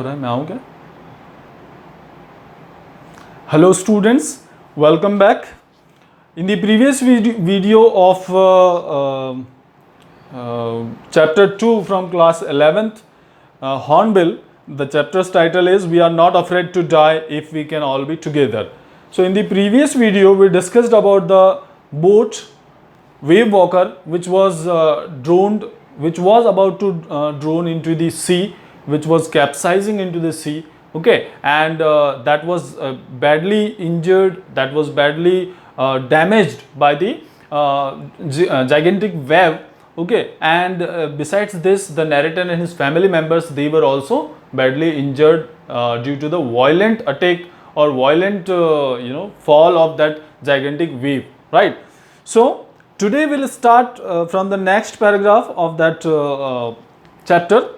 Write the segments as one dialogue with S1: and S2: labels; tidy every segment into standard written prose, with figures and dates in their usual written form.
S1: मैं आऊँ क्या? Hello students, welcome back. In the previous video of chapter 2 from class 11th, Hornbill, the chapter's title is We Are Not Afraid to Die If We Can All Be Together. So in the previous video we discussed about the boat wave walker which was about to drone into the sea, which was capsizing into the sea, okay, and that was badly injured, that was badly damaged by the gigantic wave, okay, and besides this, the narrator and his family members, they were also badly injured due to the violent attack or violent fall of that gigantic wave, right? So today we'll start from the next paragraph of that chapter.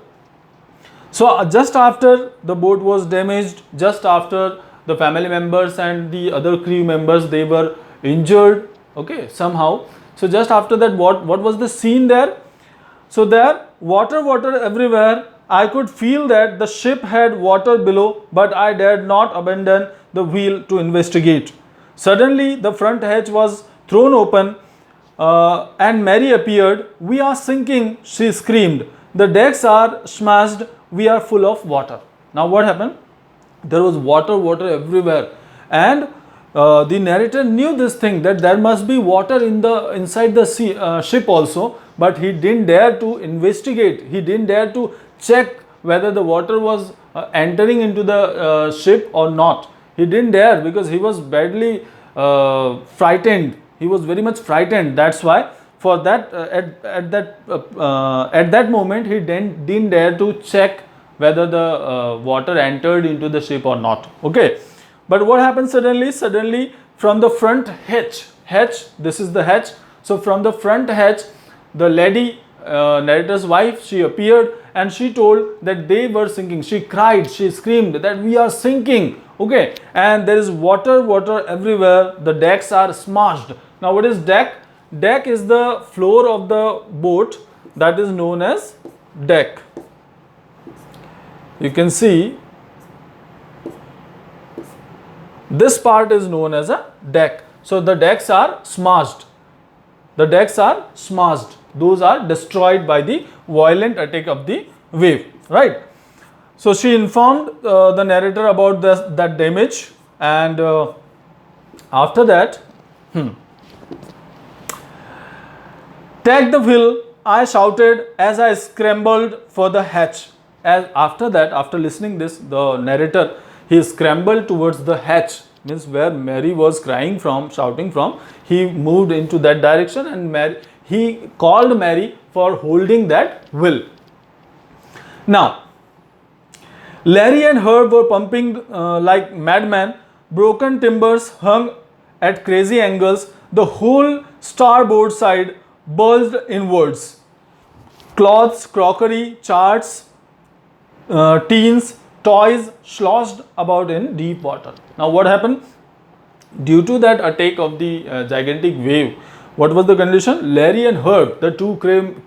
S1: So just after the boat was damaged, just after the family members and the other crew members, they were injured, okay, somehow. So just after that, what was the scene there? So there, water everywhere. I could feel that the ship had water below, but I dared not abandon the wheel to investigate. Suddenly the front hatch was thrown open and Mary appeared. "We are sinking," she screamed. "The decks are smashed. We are full of water." Now what happened? There was water everywhere, and the narrator knew this thing, that there must be water inside the ship also, but he didn't dare to investigate. He didn't dare to check whether the water was entering into the ship or not. He didn't dare because he was badly frightened. He was very much frightened. That's why for that at that moment he didn't dare to check whether the water entered into the ship or not, okay. But what happened suddenly from the front hatch, this is the hatch, so from the front hatch the lady, narrator's wife, she appeared and she told that they were sinking. She cried, she screamed that we are sinking, okay, and there is water everywhere. The decks are smashed. Now what is deck? Deck is the floor of the boat, that is known as deck. You can see this part is known as a deck. So the decks are smashed. The decks are smashed. Those are destroyed by the violent attack of the wave, right? So she informed the narrator about that damage, and after that, "Take the wheel," I shouted as I scrambled for the hatch. As after that, after listening this, the narrator, he scrambled towards the hatch, means where Mary was crying from, shouting from. He moved into that direction, and he called Mary for holding that wheel. Now, Larry and Herb were pumping like madmen. Broken timbers hung at crazy angles. The whole starboard side bulged inwards. Cloths, crockery, charts, tins, toys sloshed about in deep water. Now what happened? Due to that attack of the gigantic wave, what was the condition? Larry and Herb, the two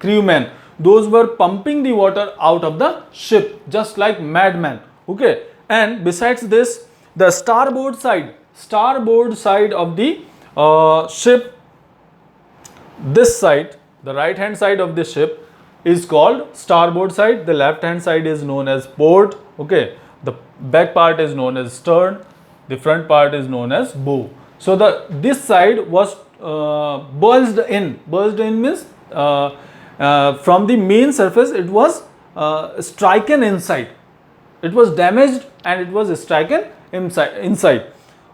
S1: crewmen, those were pumping the water out of the ship just like madmen, okay. And besides this, the starboard side of the ship, this side, the right hand side of the ship is called starboard side. The left hand side is known as port, okay. The back part is known as stern. The front part is known as bow. So this side was bulged in. Bulged in means from the main surface it was striken inside. It was damaged and it was striken inside.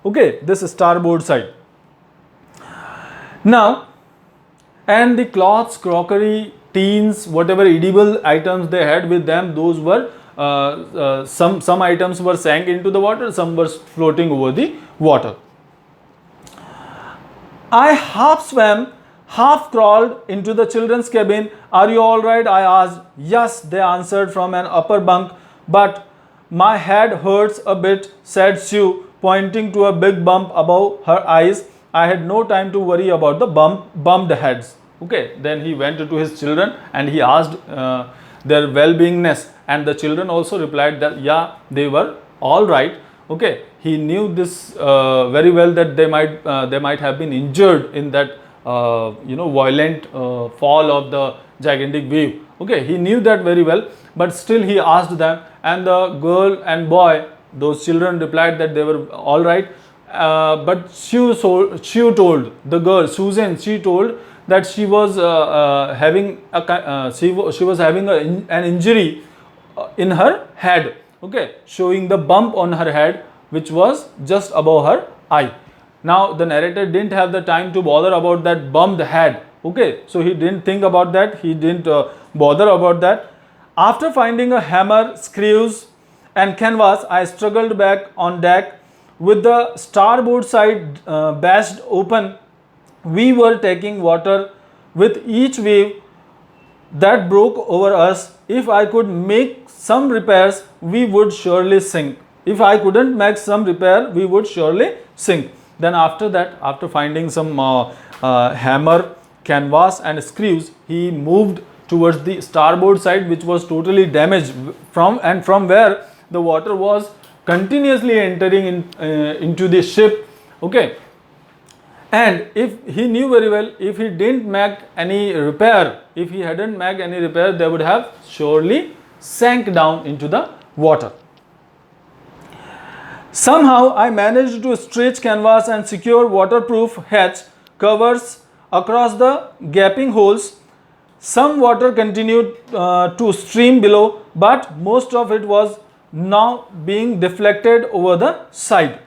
S1: Okay, this starboard side. Now, and the cloths, crockery, tins, whatever edible items they had with them, those were some items were sank into the water, some were floating over the water. I half swam, half crawled into the children's cabin. "Are you all right?" I asked. "Yes," they answered from an upper bunk. "But my head hurts a bit," said Sue, pointing to a big bump above her eyes. I had no time to worry about the bumped heads. Okay, then he went to his children and he asked their well-beingness, and the children also replied that yeah, they were all right. Okay, he knew this very well, that they might have been injured in that violent fall of the gigantic wave. Okay, he knew that very well, but still he asked them, and the girl and boy, those children replied that they were all right. But she told the girl Susan, she told that she was having an injury in her head. Okay, showing the bump on her head, which was just above her eye. Now the narrator didn't have the time to bother about that bumped head. Okay, so he didn't think about that, he didn't bother about that. After finding a hammer, screws and canvas, I struggled back on deck with the starboard side bashed open. We were taking water with each wave that broke over us. If I could make some repairs, we would surely sink. If I couldn't make some repair, we would surely sink. Then after that, after finding some hammer, canvas and screws, he moved towards the starboard side, which was totally damaged from where the water was continuously entering into the ship. Okay, and if he knew very well, if he didn't make any repair, if he hadn't made any repair, they would have surely sank down into the water. Somehow I managed to stretch canvas and secure waterproof hatch covers across the gaping holes. Some water continued to stream below, but most of it was now being deflected over the side.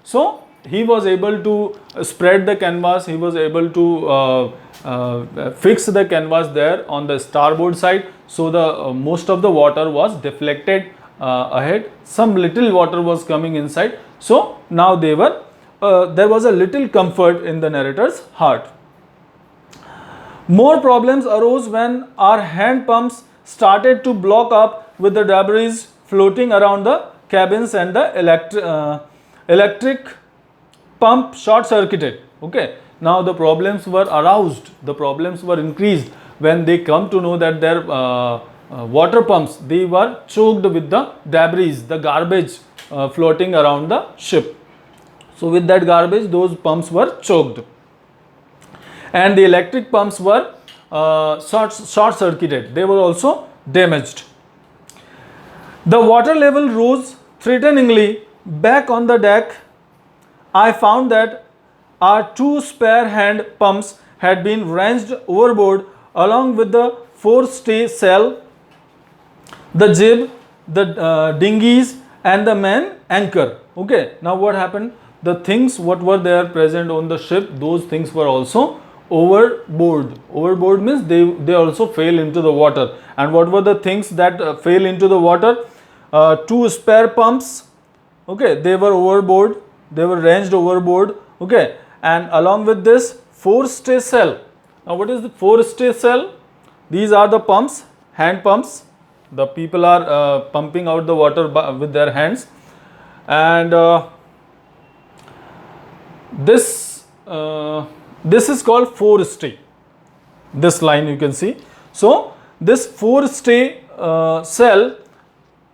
S1: So he was able to spread the canvas, he was able to fix the canvas there on the starboard side, so the most of the water was deflected ahead. Some little water was coming inside, so now there was a little comfort in the narrator's heart. More problems arose when our hand pumps started to block up with the debris floating around the cabins, and the electric pump short circuited. Okay, now the problems were aroused, the problems were increased when they come to know that their water pumps, they were choked with the debris, the garbage floating around the ship. So with that garbage, those pumps were choked, and the electric pumps were short circuited, they were also damaged. The water level rose threateningly. Back on the deck, I found that our two spare hand pumps had been wrenched overboard along with the forestay sail, the jib, the dinghies and the main anchor. Okay, now what happened? The things what were there present on the ship, those things were also overboard. Overboard means they also fell into the water. And what were the things that fell into the water? Two spare pumps. Okay, they were overboard, they were wrenched overboard. Okay, and along with this, forestay sail. Now what is the forestay sail? These are the pumps, hand pumps. The people are pumping out the water with their hands, and this is called forestay. This line you can see. So this forestay sail,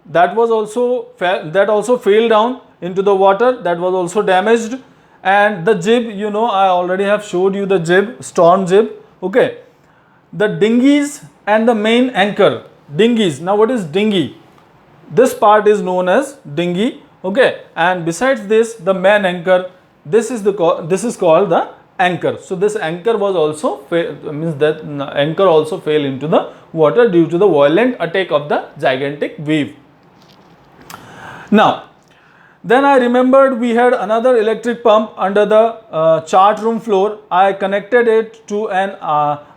S1: that also fell down into the water, that was also damaged. And the jib, you know, I already have showed you the jib, storm jib. Okay, the dinghies and the main anchor. Dinghies, now what is dinghy? This part is known as dinghy. Okay, and besides this, the main anchor, this is called the anchor. So this anchor was also anchor also fell into the water due to the violent attack of the gigantic wave. Now then I remembered we had another electric pump under the chart room floor. I connected it to an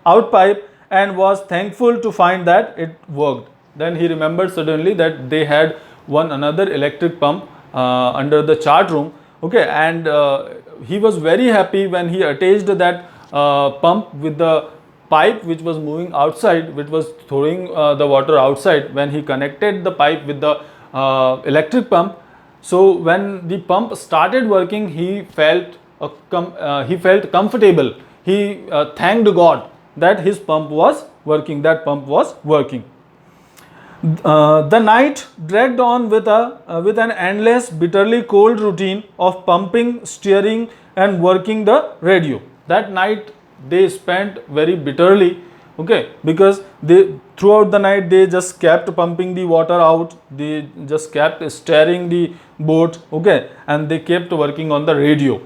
S1: outpipe and was thankful to find that it worked. Then he remembered suddenly that they had another electric pump under the chart room. Okay, and he was very happy when he attached that pump with the pipe which was moving outside, which was throwing the water outside. When he connected the pipe with the electric pump, so when the pump started working, he felt comfortable. He thanked God that his pump was working, The night dragged on with an endless, bitterly cold routine of pumping, steering, and working the radio. That night they spent very bitterly, okay, because they throughout the night they just kept pumping the water out, they just kept steering the boat, okay, and they kept working on the radio.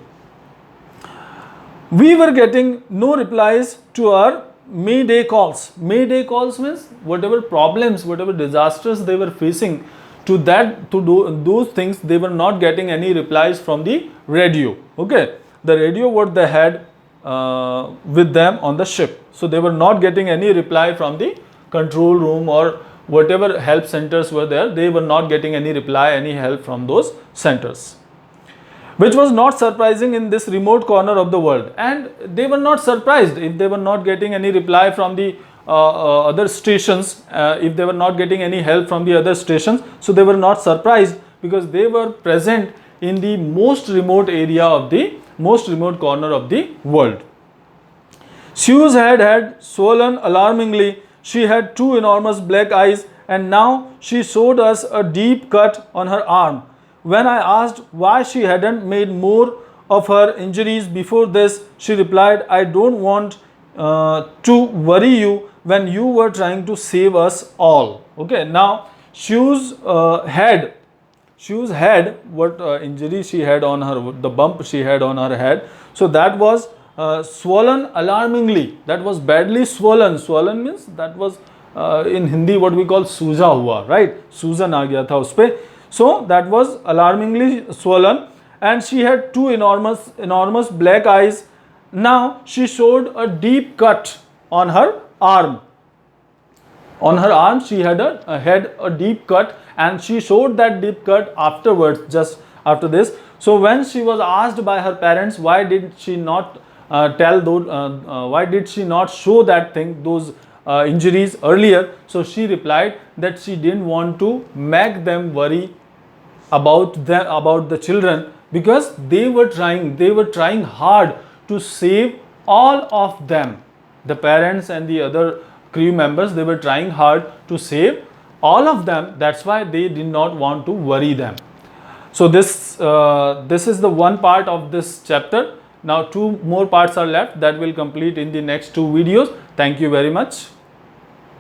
S1: We were getting no replies to our Mayday calls. Mayday calls means whatever problems, whatever disasters they were facing, to those things they were not getting any replies from the radio. Okay, the radio what they had with them on the ship, so they were not getting any reply from the control room or whatever help centers were there. They were not getting any reply, any help from those centers, which was not surprising in this remote corner of the world. And they were not surprised if they were not getting any reply from the other stations, if they were not getting any help from the other stations. So they were not surprised, because they were present in the most remote area of the most remote corner of the world. Sue's head had swollen alarmingly. She had 2 enormous black eyes, and now she showed us a deep cut on her arm. When I asked why she hadn't made more of her injuries before this, she replied, I don't want to worry you when you were trying to save us all. Okay, now Shu's head, what injury she had on her, the bump she had on her head, so that was swollen alarmingly, that was badly swollen. Swollen means that was in Hindi what we call सूजा हुआ, right? सूजन आ गया था उस पे. So that was alarmingly swollen, and she had 2 enormous black eyes. Now she showed a deep cut on her arm. On her arm she had a deep cut, and she showed that deep cut afterwards, just after this. So when she was asked by her parents why did she not why did she not show that thing, those injuries earlier, so she replied that she didn't want to make them worry about the children, because they were trying hard to save all of them. The parents and the other crew members, they were trying hard to save all of them. That's why they did not want to worry them. So this is the one part of this chapter. Now 2 more parts are left that will complete in the next 2 videos. Thank you very much.